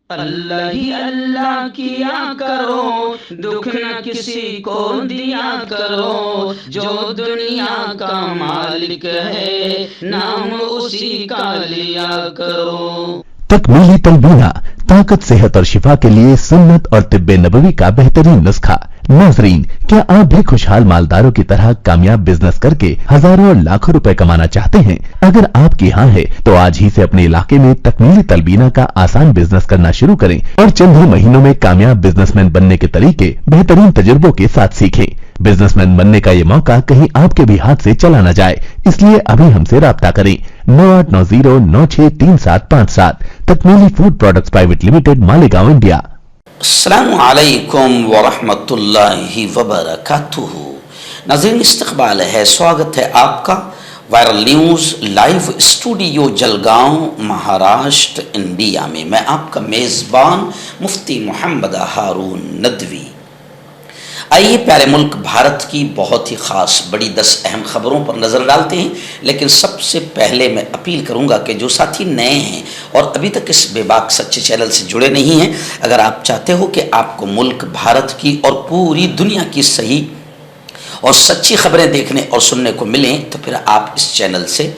اللہ ہی اللہ کیا کرو، دکھ نہ کسی کو دیا کرو، جو دنیا کا مالک ہے نام اسی کا لیا کرو۔ تکمیلی تلبینہ طاقت، صحت اور شفا کے لیے سنت اور طب نبوی کا بہترین نسخہ۔ ناظرین، کیا آپ بھی خوشحال مالداروں کی طرح کامیاب بزنس کر کے ہزاروں اور لاکھوں روپے کمانا چاہتے ہیں؟ اگر آپ کی ہاں ہے تو آج ہی سے اپنے علاقے میں تکمیلی تلبینہ کا آسان بزنس کرنا شروع کریں اور چند ہی مہینوں میں کامیاب بزنس مین بننے کے طریقے بہترین تجربوں کے ساتھ سیکھیں۔ بزنس مین بننے کا یہ موقع کہیں آپ کے بھی ہاتھ سے چلا نہ جائے، اس لیے ابھی ہم سے رابطہ کریں۔ 9890963757 تکمیلی food products private limited, Malegaon, India. السلام علیکم ورحمۃ اللہ وبرکاتہ۔ ناظرین، استقبال ہے، سواگت ہے آپ کا viral news live studio Jalgaon, Maharashtra, India میں۔ میں آپ کا میزبان مفتی محمد ہارون ندوی۔ آئیے پیارے ملک بھارت کی بہت ہی خاص بڑی 10 اہم خبروں پر نظر ڈالتے ہیں، لیکن سب سے پہلے میں اپیل کروں گا کہ جو ساتھی نئے ہیں اور ابھی تک اس بے باک سچے چینل سے جڑے نہیں ہیں، اگر آپ چاہتے ہو کہ آپ کو ملک بھارت کی اور پوری دنیا کی صحیح اور سچی خبریں دیکھنے اور سننے کو ملیں تو پھر آپ اس چینل سے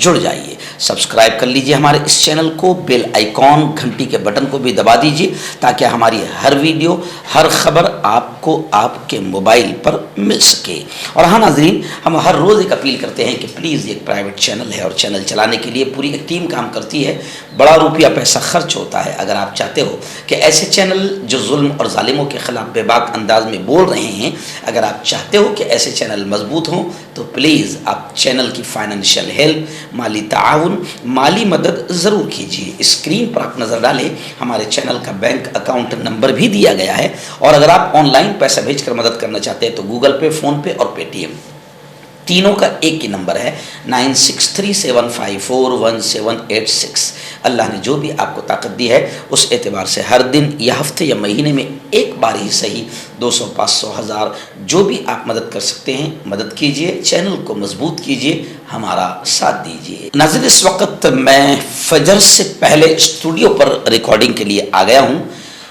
جڑ جائیے، سبسکرائب کر لیجئے ہمارے اس چینل کو، بیل آئیکن گھنٹی کے بٹن کو بھی دبا دیجئے تاکہ ہماری ہر ویڈیو، ہر خبر آپ کو آپ کے موبائل پر مل سکے۔ اور ہاں ناظرین، ہم ہر روز ایک اپیل کرتے ہیں کہ پلیز، یہ ایک پرائیویٹ چینل ہے اور چینل چلانے کے لیے پوری ایک ٹیم کام کرتی ہے، بڑا روپیہ پیسہ خرچ ہوتا ہے۔ اگر آپ چاہتے ہو کہ ایسے چینل جو ظلم اور ظالموں کے خلاف بے باک انداز میں بول رہے ہیں، اگر آپ چاہتے ہو کہ ایسے چینل مضبوط ہوں تو پلیز آپ چینل کی فائنینشیل ہیلپ، مالی تعاون، مالی مدد ضرور کیجیے۔ اسکرین پر آپ نظر ڈالیں، ہمارے چینل کا بینک اکاؤنٹ نمبر بھی دیا گیا ہے، اور اگر آپ آن لائن پیسہ بھیج کر مدد کرنا چاہتے ہیں تو گوگل پے، فون پے اور پے ٹی ایم تینوں کا ایک ہی نمبر ہے، 9637541786۔ اللہ نے جو بھی آپ کو طاقت دی ہے اس اعتبار سے ہر دن یا ہفتے یا مہینے میں ایک بار ہی صحیح 200، 500، 1000 جو بھی آپ مدد کر سکتے ہیں مدد کیجئے، چینل کو مضبوط کیجئے، ہمارا ساتھ دیجئے۔ ناظرین، اس وقت میں فجر سے پہلے اسٹوڈیو پر ریکارڈنگ کے لیے آ گیا ہوں،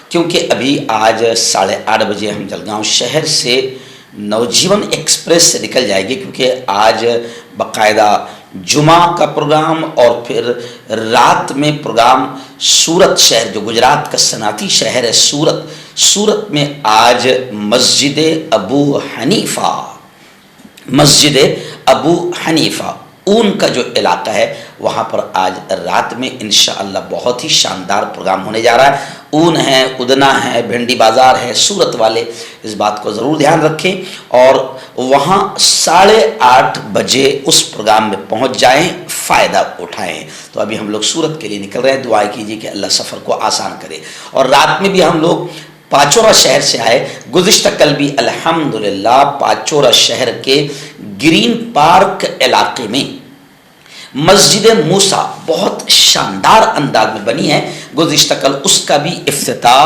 کیونکہ ابھی آج 8:30 بجے ہم جلگاؤں شہر سے نوجیون ایکسپریس سے نکل جائے گی، کیونکہ آج باقاعدہ جمعہ کا پروگرام اور پھر رات میں پروگرام سورت شہر، جو گجرات کا صنعتی شہر ہے سورت میں آج مسجد ابو حنیفہ اون کا جو علاقہ ہے وہاں پر آج رات میں انشاءاللہ بہت ہی شاندار پروگرام ہونے جا رہا ہے۔ اون ہے، ادنا ہے، بھنڈی بازار ہے، سورت والے اس بات کو ضرور دھیان رکھیں اور وہاں 8:30 بجے اس پروگرام میں پہنچ جائیں، فائدہ اٹھائیں۔ تو ابھی ہم لوگ سورت کے لیے نکل رہے ہیں، دعا کیجیے کہ اللہ سفر کو آسان کرے۔ اور رات میں بھی ہم لوگ پاچورا شہر سے آئے، گزشتہ کل بھی الحمدللہ پاچورا شہر کے گرین پارک علاقے میں مسجد موسیٰ بہت شاندار انداز میں بنی ہے، گزشتہ کل اس کا بھی افتتاح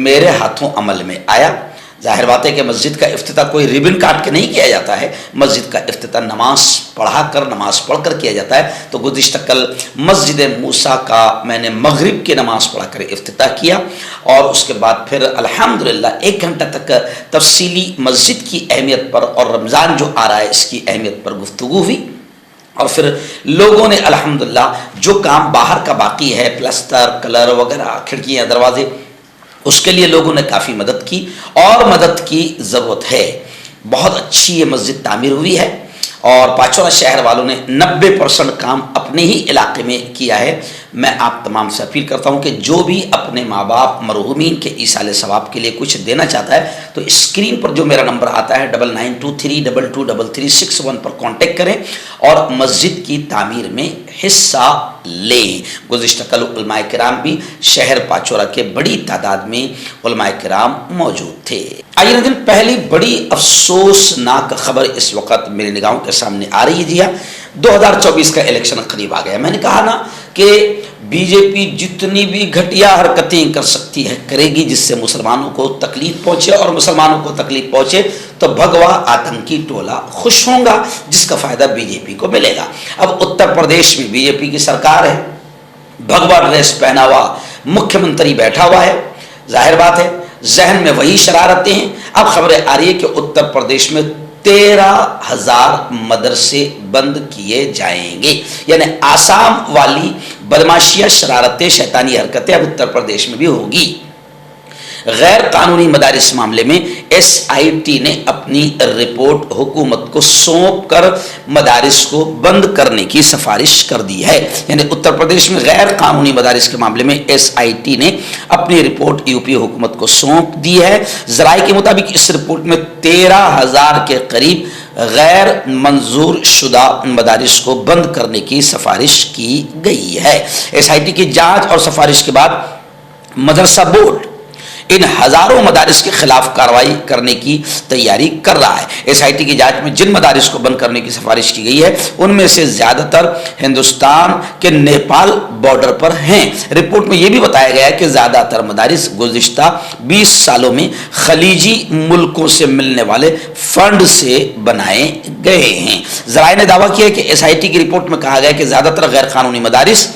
میرے ہاتھوں عمل میں آیا۔ ظاہر بات ہے کہ مسجد کا افتتاح کوئی ریبن کاٹ کے نہیں کیا جاتا ہے، مسجد کا افتتاح نماز پڑھ کر کیا جاتا ہے۔ تو گزشتہ کل مسجد موسیٰ کا میں نے مغرب کی نماز پڑھا کر افتتاح کیا، اور اس کے بعد پھر الحمدللہ 1 گھنٹہ تک تفصیلی مسجد کی اہمیت پر اور رمضان جو آ رہا ہے اس کی اہمیت پر گفتگو ہوئی، اور پھر لوگوں نے الحمدللہ جو کام باہر کا باقی ہے، پلستر، کلر وغیرہ، کھڑکیاں، دروازے، اس کے لیے لوگوں نے کافی مدد کی، اور مدد کی ضرورت ہے۔ بہت اچھی یہ مسجد تعمیر ہوئی ہے، اور پاچورا شہر والوں نے 90% کام اپنے ہی علاقے میں کیا ہے۔ میں آپ تمام سے اپیل کرتا ہوں کہ جو بھی اپنے ماں باپ مرحومین کے ایصال ثواب کے لیے کچھ دینا چاہتا ہے تو اسکرین پر جو میرا نمبر آتا ہے 9923223361 پر کانٹیکٹ کریں اور مسجد کی تعمیر میں حصہ لیں۔ گزشتہ کل علماء کرام بھی شہر پاچورا کے بڑی تعداد میں علماء کرام موجود تھے۔ آئیے دن پہلی بڑی افسوسناک خبر اس وقت میری نگاہوں کے سامنے آ رہی ہے۔ جی ہاں، 2024 کا الیکشن قریب آ گیا۔ میں نے کہا نا کہ بی جے پی جتنی بھی گھٹیا حرکتیں کر سکتی ہے کرے گی جس سے مسلمانوں کو تکلیف پہنچے، اور مسلمانوں کو تکلیف پہنچے تو بھگوا آتنکی ٹولہ خوش ہوں گا، جس کا فائدہ بی جے پی کو ملے گا۔ اب اتر پردیش میں بی جے پی کی سرکار ہے، بھگوا ڈریس پہنا ہوا मुख्यमंत्री बैठा हुआ है, जाहिर बात है जहन में वही शरारतें हैं। अब खबरें आ रही है कि उत्तर प्रदेश में 13,000 मदरसे बंद किए जाएंगे, यानी आसाम वाली बदमाशियां, शरारतें, शैतानी हरकतें अब उत्तर प्रदेश में भी होगी। गैर कानूनी मदारिस मामले में SIT ने अपनी रिपोर्ट हुकूमत को सौंप कर मदारिस को बंद करने की सिफारिश कर दी है। यानी उत्तर प्रदेश में गैर कानूनी मदारिस के मामले में SIT ने अपनी रिपोर्ट यूपी हुकूमत को सौंप दी है। जराये के मुताबिक इस रिपोर्ट में 13,000 के करीब गैर मंजूर शुदा मदारिस को बंद करने की सिफारिश की गई है। SIT की जांच और सिफारिश के बाद मदरसा बोर्ड इन हजारों मदारिस के खिलाफ कार्रवाई करने की तैयारी कर रहा है। SIT की जांच में जिन मदारिस को बंद करने की सिफारिश की गई है उनमें से ज्यादातर हिंदुस्तान के नेपाल बॉर्डर पर हैं। रिपोर्ट में यह भी बताया गया है कि ज्यादातर मदारिस गुज़िश्ता 20 सालों में खलीजी मुल्कों से मिलने वाले फंड से बनाए गए हैं। ज़राए ने दावा किया कि SIT की रिपोर्ट में कहा गया कि ज्यादातर गैर कानूनी मदारिस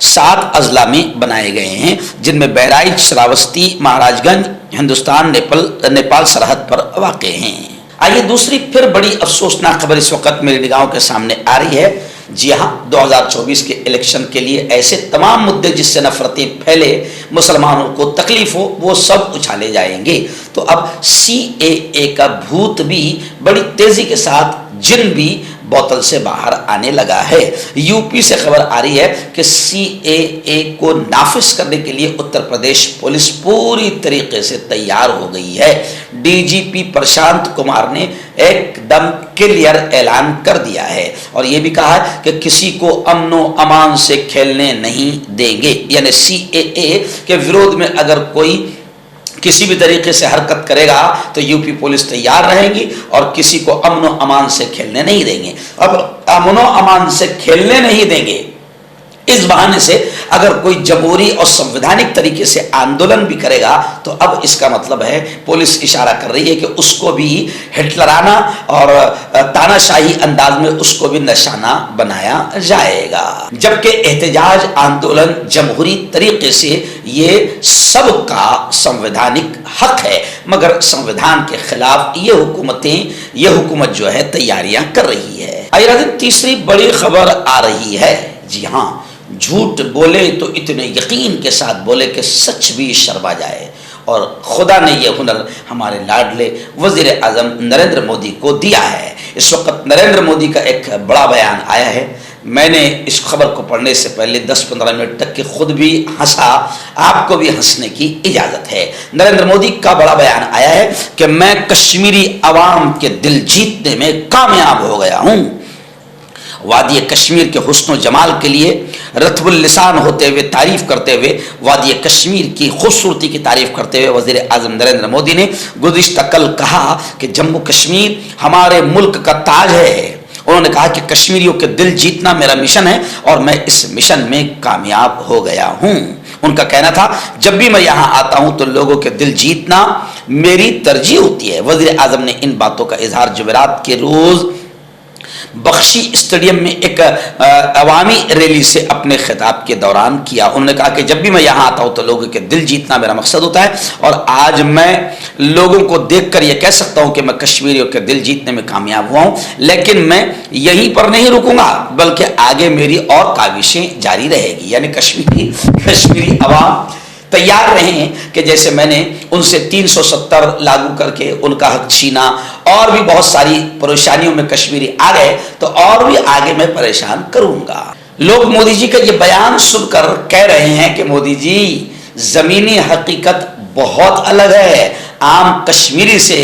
7 अजला में बनाए गए हैं, जिनमें बहराइच, श्रावस्ती, महाराजगंज हिंदुस्तान नेपाल सरहद पर वाक़ हैं। आइए दूसरी फिर बड़ी अफसोसनाक खबर इस वक्त मेरी निगाहों के सामने आ रही है। जी हाँ, 2024 के इलेक्शन के लिए ऐसे तमाम मुद्दे जिससे नफरतें फैले, मुसलमानों को तकलीफ हो, वो सब उछाले जाएंगे। तो अब CAA का भूत भी बड़ी तेजी के साथ, जिन भी बोतल से बाहर आने लगा है। यूपी से खबर आ रही है कि CAA को नाफिज करने के लिए उत्तर प्रदेश पुलिस पूरी तरीके से तैयार हो गई है। DGP प्रशांत कुमार ने एकदम क्लियर ऐलान कर दिया है और यह भी कहा है कि किसी को अमनो अमान से खेलने नहीं देंगे। यानी CAA के विरोध में अगर कोई किसी भी तरीके से हरकत करेगा तो यूपी पुलिस तैयार रहेगी और किसी को अमनो अमान से खेलने नहीं देंगे। अब अमनो अमान से खेलने नहीं देंगे, इस बहाने से अगर कोई जमहूरी और संवैधानिक तरीके से आंदोलन भी करेगा तो अब इसका मतलब है पुलिस इशारा कर रही है कि उसको भी हिटलराना और तानाशाही अंदाज में उसको भी निशाना बनाया जाएगा। जबकि एहतजाज, आंदोलन जमहूरी तरीके से ये सबका संवैधानिक हक है, मगर संविधान के खिलाफ ये हुकूमत जो है तैयारियां कर रही है। आइए तीसरी बड़ी खबर आ रही है। जी हाँ, झूठ बोले तो इतने यकीन के साथ बोले कि सच भी शर्मा जाए, और खुदा ने यह हुनर हमारे लाडले वजीर आजम नरेंद्र मोदी को दिया है। इस वक्त नरेंद्र मोदी का एक बड़ा बयान आया है। मैंने इस खबर को पढ़ने से पहले 10-15 मिनट तक के खुद भी हंसा, आपको भी हंसने की इजाजत है। नरेंद्र मोदी का बड़ा बयान आया है कि मैं कश्मीरी अवाम के दिल जीतने में कामयाब हो गया हूं। वादी कश्मीर के हुस्न जमाल के लिए रतबुल लिसान होते हुए, तारीफ करते हुए, वादी कश्मीर की खूबसूरती की तारीफ करते हुए वज़ीर आज़म नरेंद्र मोदी ने गुज़िश्ता कल कहा कि जम्मू कश्मीर हमारे मुल्क का ताज है। उन्होंने कहा कि कश्मीरियों के दिल जीतना मेरा मिशन है और मैं इस मिशन में कामयाब हो गया हूं। उनका कहना था, जब भी मैं यहां आता हूं तो लोगों के दिल जीतना मेरी तरजीह होती है। वज़ीर आज़म ने इन बातों का इजहार जुमेरात के रोज बख्शी स्टेडियम में एक अवामी रैली से अपने खिताब के दौरान किया। उन्होंने कहा कि जब भी मैं यहाँ आता हूँ तो लोगों के दिल जीतना मेरा मकसद होता है, और आज मैं लोगों को देखकर यह कह सकता हूँ कि मैं कश्मीरियों के दिल जीतने में कामयाब हुआ हूँ। लेकिन मैं यहीं पर नहीं रुकूंगा, बल्कि आगे मेरी और काविशें जारी रहेगी। यानी कश्मीरी अवाम तैयार रहे हैं कि जैसे मैंने उनसे 370 लागू करके उनका हक छीना और भी बहुत सारी परेशानियों में कश्मीरी आ गए तो और भी आगे मैं परेशान करूंगा। लोग मोदी जी का ये बयान सुनकर कह रहे हैं कि मोदी जी, जमीनी हकीकत बहुत अलग है, आम कश्मीरी से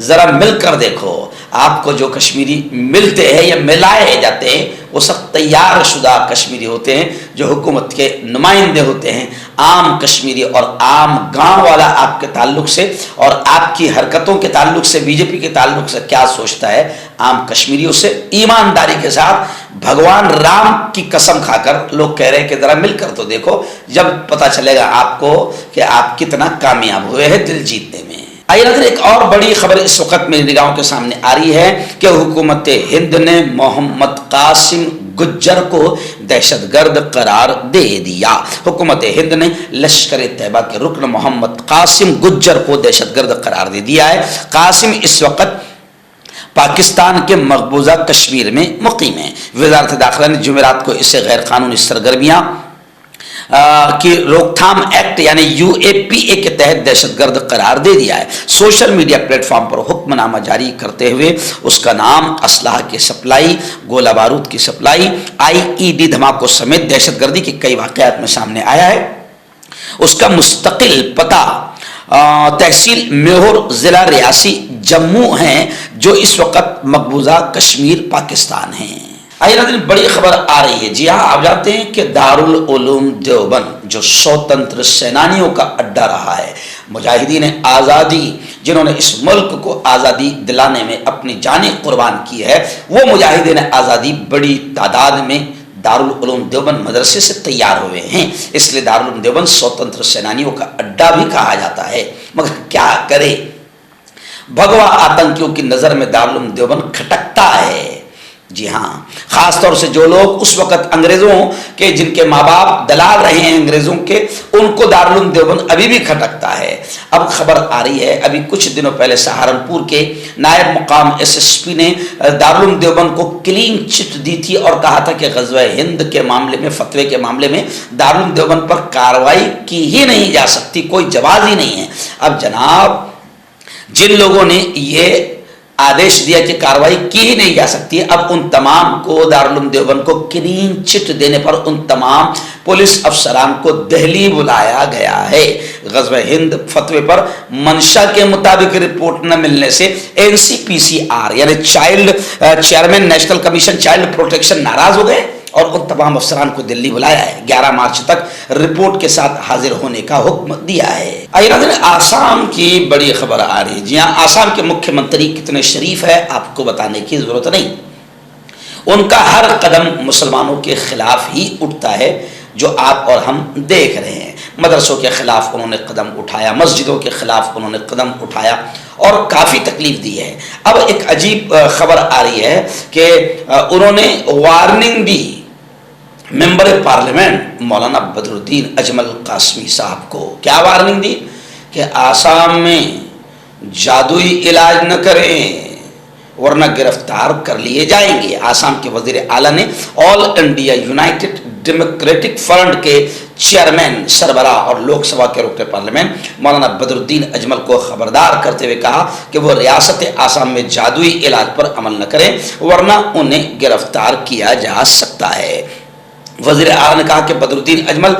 जरा मिलकर देखो। आपको जो कश्मीरी मिलते हैं या मिलाए जाते हैं वो सब तैयार शुदा कश्मीरी होते हैं, जो हुकूमत के नुमाइंदे होते हैं। आम कश्मीरी और आम गांव वाला आपके ताल्लुक से और आपकी हरकतों के ताल्लुक से, बीजेपी के ताल्लुक से क्या सोचता है? आम कश्मीरियों से ईमानदारी के साथ भगवान राम की कसम खाकर लोग कह रहे हैं कि जरा मिलकर तो देखो, जब पता चलेगा आपको कि आप कितना कामयाब हुए हैं दिल जीतने में। आइए नजर एक और बड़ी खबर इस वक्त मेरी निगाहों के सामने आ रही है कि हुकूमत हिंद ने मोहम्मद कासिम गुज्जर को दहशतगर्द करार दे दिया। हुकूमत हिंद ने लश्कर तैयबा के रुकन मोहम्मद कासिम गुज्जर को दहशतगर्द करार दे दिया है। कासिम इस वक्त पाकिस्तान के मकबूजा कश्मीर में मुकीम है। वजारत दाखिला ने जुमेरात को इसे गैर कानूनी सरगर्मियाँ की रोकथाम एक्ट यानी UAPA के तहत दहशतगर्द करार दे दिया है। सोशल मीडिया प्लेटफॉर्म पर हुक्मनामा जारी करते हुए उसका नाम, असलाह की सप्लाई, गोला बारूद की सप्लाई, IED धमाकों समेत दहशतगर्दी के कई वाकयात में सामने आया है। उसका मुस्तकिल पता तहसील मेहोर जिला रियासी जम्मू है, जो इस वक्त मकबूजा कश्मीर पाकिस्तान है। आइए नाज़रीन, बड़ी खबर आ रही है। जी हाँ, आप जानते हैं कि दारुल उलूम देवबंद जो स्वतंत्र सेनानियों का अड्डा रहा है, मुजाहिदीन आज़ादी जिन्होंने इस मुल्क को आज़ादी दिलाने में अपनी जानें कुर्बान की है, वो मुजाहिदीन आज़ादी बड़ी तादाद में दारुल उलूम देवबंद मदरसे से तैयार हुए हैं। इसलिए दारुल उलूम देवबंद स्वतंत्र सेनानियों का अड्डा भी कहा जाता है। मगर क्या करे, भगवा आतंकियों की नज़र में दारुल उलूम देवबंद खटकता है। जी हाँ, खास तौर से जो लोग उस वक्त अंग्रेजों के, जिनके माँ बाप दलाल रहे हैं अंग्रेजों के, उनको दारुल उलूम देवबंद अभी भी खटकता है। अब खबर आ रही है, अभी कुछ दिनों पहले सहारनपुर के नायब मुकाम SSP ने दारुल उलूम देवबंद को क्लीन चिट दी थी और कहा था कि ग़ज़वा हिंद के मामले में, फतवे के मामले में दारुल उलूम देवबंद पर कार्रवाई की ही नहीं जा सकती, कोई जवाब ही नहीं है। अब जनाब, जिन लोगों ने ये आदेश दिया कि कार्रवाई की ही नहीं जा सकती है, अब उन तमाम को दारुल उलूम देवबंद को क्लीन चिट देने पर उन तमाम पुलिस अफसरान को दिल्ली बुलाया गया है। ग़ज़वा हिंद फतवे पर मंशा के मुताबिक रिपोर्ट न मिलने से NCPCR यानी child chairman national commission child protection नाराज हो गए और उन तमाम अफसरान को दिल्ली बुलाया है। 11 मार्च तक रिपोर्ट के साथ हाजिर होने का हुक्म दिया है। आइए नाज़रीन, आसाम की बड़ी खबर आ रही है। जी हाँ, आसाम के मुख्यमंत्री कितने शरीफ है आपको बताने की जरूरत नहीं। उनका हर कदम मुसलमानों के खिलाफ ही उठता है, जो आप और हम देख रहे हैं। मदरसों के खिलाफ उन्होंने कदम उठाया, मस्जिदों के खिलाफ उन्होंने कदम उठाया और काफ़ी तकलीफ दी है। अब एक अजीब खबर आ रही है कि उन्होंने वार्निंग दी मेंबर पार्लियामेंट मौलाना बदरुद्दीन अजमल कासमी साहब को। क्या वार्निंग दी कि आसाम में जादुई इलाज न करें वरना गिरफ्तार कर लिए जाएंगे। आसाम के वजीर आला ने all India United democratic front के चेयरमैन, सरबराह और लोकसभा के रुकन पार्लियामेंट मौलाना बदरुद्दीन अजमल को खबरदार करते हुए कहा कि वो रियासत आसाम में जादुई इलाज पर अमल न करें वरना उन्हें गिरफ्तार किया जा सकता है। वज़ीर आला ने कहा कि बदरुद्दीन अजमल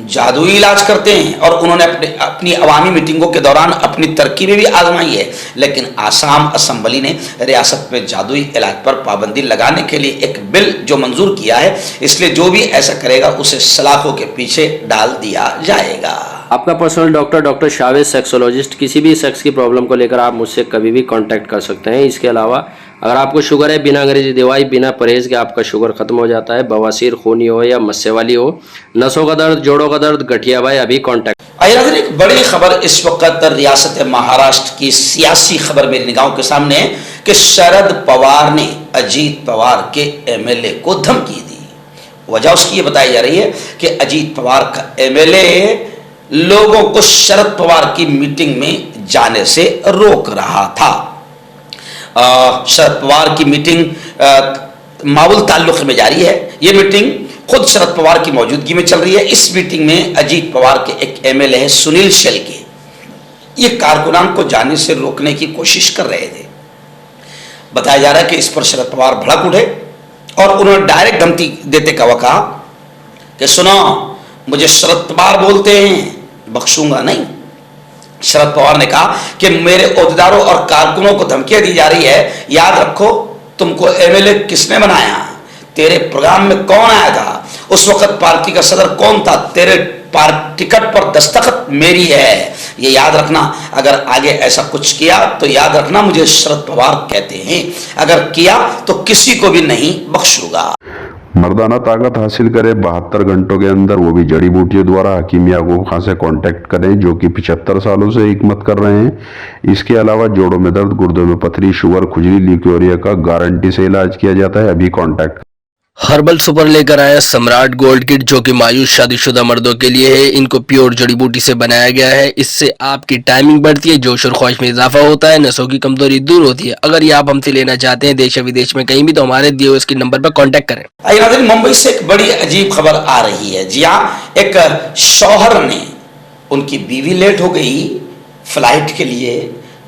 जादुई इलाज करते हैं और उन्होंने अपनी अवामी मीटिंगों के दौरान अपनी तरकीबें भी आजमाई है, लेकिन आसाम असम्बली ने रियासत में जादुई इलाज पर पाबंदी लगाने के लिए एक बिल जो मंजूर किया है, इसलिए जो भी ऐसा करेगा उसे सलाखों के पीछे डाल दिया जाएगा। आपका पर्सनल डॉक्टर शावेज सेक्सोलॉजिस्ट, किसी भी सेक्स की प्रॉब्लम को लेकर आप मुझसे कभी भी कांटेक्ट कर सकते हैं। इसके अलावा अगर आपको शुगर है, बिना अंग्रेजी दवाई, बिना परहेज के आपका शुगर खत्म हो जाता है, बवासीर, खूनी हो या मस्से वाली हो, नसों का दर्द, जोड़ों का दर्द, गठिया भाई, अभी कांटेक्ट। एक बड़ी खबर इस वक्त रियासत महाराष्ट्र की सियासी खबर मेरी निगाहों के सामने है कि शरद पवार ने अजीत पवार के MLA को धमकी दी। वजह उसकी ये बताई जा रही है कि अजीत पवार का MLA लोगों को शरद पवार की मीटिंग में जाने से रोक रहा था। शरद पवार की मीटिंग मामूल ताल्लुक में जारी है। ये मीटिंग खुद शरद पवार की मौजूदगी में चल रही है। इस मीटिंग में अजीत पवार के एक MLA है सुनील शेल्के, ये कारकुनान को जाने से रोकने की कोशिश कर रहे थे। बताया जा रहा है कि इस पर शरद पवार भड़क उठे और उन्होंने डायरेक्ट धमकी देते हुए कहा कि सुनो, मुझे शरद पवार बोलते हैं, बख्शूंगा नहीं। शरद पवार ने कहा कि मेरे ओहदेदारों और कारकुनों को धमकियां दी जा रही है, याद रखो तुमको MLA किसने बनाया, तेरे प्रोग्राम में कौन आया था, उस वक्त पार्टी का सदर कौन था, तेरे टिकट पर दस्तखत मेरी है, ये याद रखना। अगर आगे ऐसा कुछ किया तो याद रखना मुझे शरद पवार कहते हैं, अगर किया तो किसी को भी नहीं बख्शूंगा। मर्दाना ताकत हासिल करे 72 घंटों के अंदर, वो भी जड़ी बूटियों द्वारा। हकीम याकूब खान से कांटेक्ट करें जो कि 75 सालों से हिकमत कर रहे हैं। इसके अलावा जोड़ों में दर्द, गुर्दों में पथरी, शुगर, खुजली, ल्यूकेरिया का गारंटी से इलाज किया जाता है। अभी कांटेक्ट। हर्बल सुपर लेकर आया सम्राट गोल्ड किट, जो कि मायूस शादीशुदा मर्दों के लिए है। इनको प्योर जड़ी बूटी से बनाया गया है। इससे आपकी टाइमिंग बढ़ती है, जोश और ख्वाहिश में इजाफा होता है, नसों की कमजोरी दूर होती है। अगर ये आप हमसे लेना चाहते हैं देश या विदेश में कहीं भी, तो हमारे दिए हुए इसके नंबर पर कांटेक्ट करें। आइए नाज़रीन, मुंबई से एक बड़ी अजीब खबर आ रही है। जी हाँ, एक शौहर ने, उनकी बीवी लेट हो गई फ्लाइट के लिए,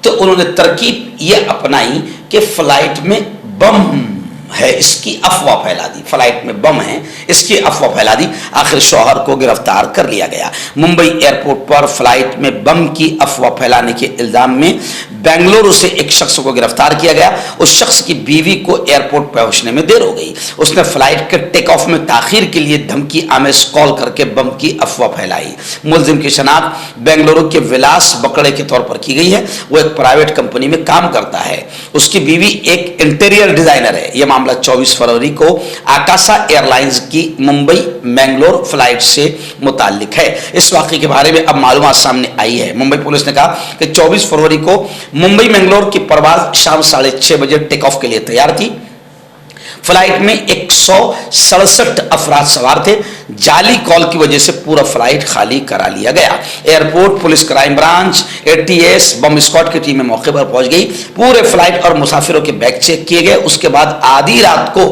तो उन्होंने तरकीब ये अपनाई कि फ्लाइट में बम है, इसकी अफवाह फैला दी। फ्लाइट में बम है, इसकी अफवाह फैला दी। आखिर शौहर को गिरफ्तार कर लिया गया। मुंबई एयरपोर्ट पर फ्लाइट में बम की अफवाह फैलाने के इल्जाम में बेंगलुरु से एक शख्स को गिरफ्तार किया गया। उस शख्स की बीवी को एयरपोर्ट पहुंचने में देर हो गई। उसने फ्लाइट के टेक ऑफ में ताखीर के लिए धमकी आमेज कॉल करके बम की अफवाह फैलाई। मुलजिम की शनाख्त बेंगलुरु के विलास बकड़े के तौर पर की गई है। वो एक प्राइवेट कंपनी में काम करता है। उसकी बीवी एक इंटीरियर डिजाइनर है। यह मामला 24 फरवरी को आकाशा एयरलाइंस की मुंबई मैंगलोर फ्लाइट से मुताल्लिक है। इस वाक़े के बारे में अब मालूमात सामने आई है। मुंबई पुलिस ने कहा कि 24 फरवरी को मुंबई मैंगलोर की परवाज शाम 6:30 बजे टेक ऑफ के लिए तैयार थी। फ्लाइट में 167 अफराद सवार थे। जाली कॉल की वजह से पूरा फ्लाइट खाली करा लिया गया। Airport police, crime branch, ATS, बम स्क्वाड की टीमें मौके पर पहुंच गई। पूरे फ्लाइट और मुसाफिरों के बैग चेक किए गए। उसके बाद आधी रात को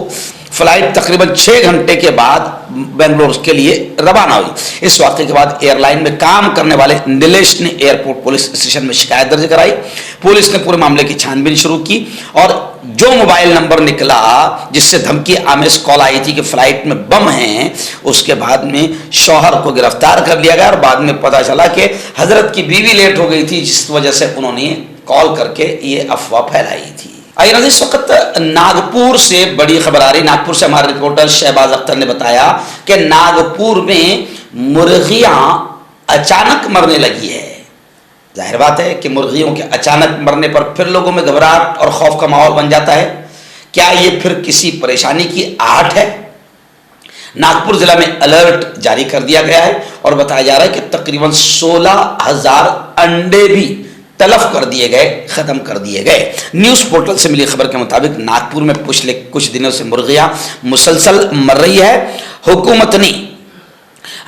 फ्लाइट तकरीबन 6 घंटे के बाद बेंगलोर के लिए रवाना हुई। इस वाक़े के बाद एयरलाइन में काम करने वाले नीलेश ने एयरपोर्ट पुलिस स्टेशन में शिकायत दर्ज कराई। पुलिस ने पूरे मामले की छानबीन शुरू की और जो मोबाइल नंबर निकला जिससे धमकी आमेज कॉल आई थी कि फ्लाइट में बम है, उसके बाद में शौहर को गिरफ्तार कर लिया गया। और बाद में पता चला कि हजरत की बीवी लेट हो गई थी, जिस वजह से उन्होंने कॉल करके ये अफवाह फैलाई थी। आइए नाज़रीन, इस वक्त नागपुर से बड़ी खबर आ रही। नागपुर से हमारे रिपोर्टर शहबाज अख्तर ने बताया कि नागपुर में मुर्गियां अचानक मरने लगी है। जाहिर बात है कि मुर्गियों के अचानक मरने पर फिर लोगों में घबराहट और खौफ का माहौल बन जाता है। क्या ये फिर किसी परेशानी की आहट है? नागपुर जिला में अलर्ट जारी कर दिया गया है और बताया जा रहा है कि तकरीबन 16,000 अंडे भी तलफ कर दिए गए, खत्म कर दिए गए। न्यूज पोर्टल से मिली खबर के मुताबिक नागपुर में पिछले कुछ दिनों से मुर्गियां मुसलसल मर रही है। हुकूमत ने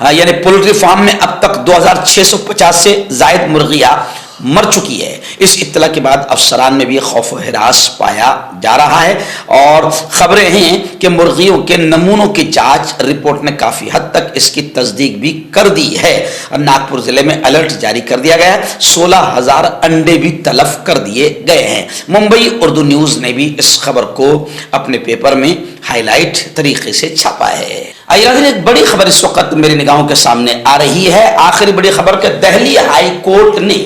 यानी पोल्ट्री फार्म में अब तक 2650 से जायद मुर्गियां मर चुकी है। इस इत्तला के बाद अफसरान में भी खौफ हिरास पाया जा रहा है और खबरें हैं कि मुर्गियों के नमूनों की जांच रिपोर्ट ने काफी हद तक इसकी तस्दीक भी कर दी है। नागपुर जिले में अलर्ट जारी कर दिया गया है। 16,000 अंडे भी तलफ कर दिए गए हैं। मुंबई उर्दू न्यूज ने भी इस खबर को अपने पेपर में हाईलाइट तरीके से छापा है। आइए नाज़रीन, एक बड़ी खबर इस वक्त मेरी निगाहों के सामने आ रही है। आखिरी बड़ी खबर के दिल्ली हाई कोर्ट ने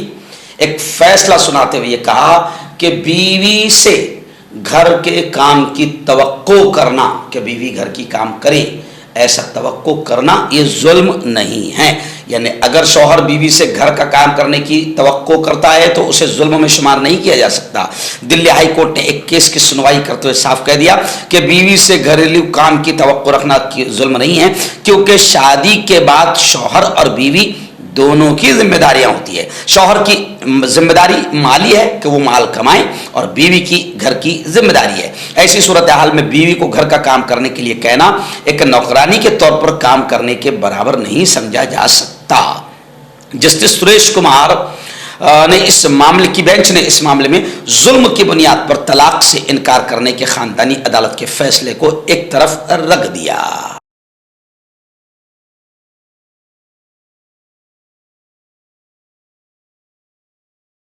एक फैसला सुनाते हुए कहा कि बीवी से घर के काम की तवक्को करना, कि बीवी घर की काम करे, ऐसा तवक्को करना ये जुल्म नहीं है। यानी अगर शौहर बीवी से घर का काम करने की तवक्को करता है तो उसे जुल्म में शुमार नहीं किया जा सकता। दिल्ली हाई कोर्ट ने एक केस की सुनवाई करते हुए साफ कह दिया कि बीवी से घरेलू काम की तवक्को रखना जुल्म नहीं है, क्योंकि शादी के बाद शौहर और बीवी दोनों की जिम्मेदारियां होती है। शौहर की जिम्मेदारी माली है कि वो माल कमाए और बीवी की घर की जिम्मेदारी है। ऐसी सूरत हाल में बीवी को घर का काम करने के लिए कहना एक नौकरानी के तौर पर काम करने के बराबर नहीं समझा जा सकता। जस्टिस सुरेश कुमार ने इस मामले की बेंच ने इस मामले में जुल्म की बुनियाद पर तलाक से इनकार करने के खानदानी अदालत के फैसले को एक तरफ रख दिया।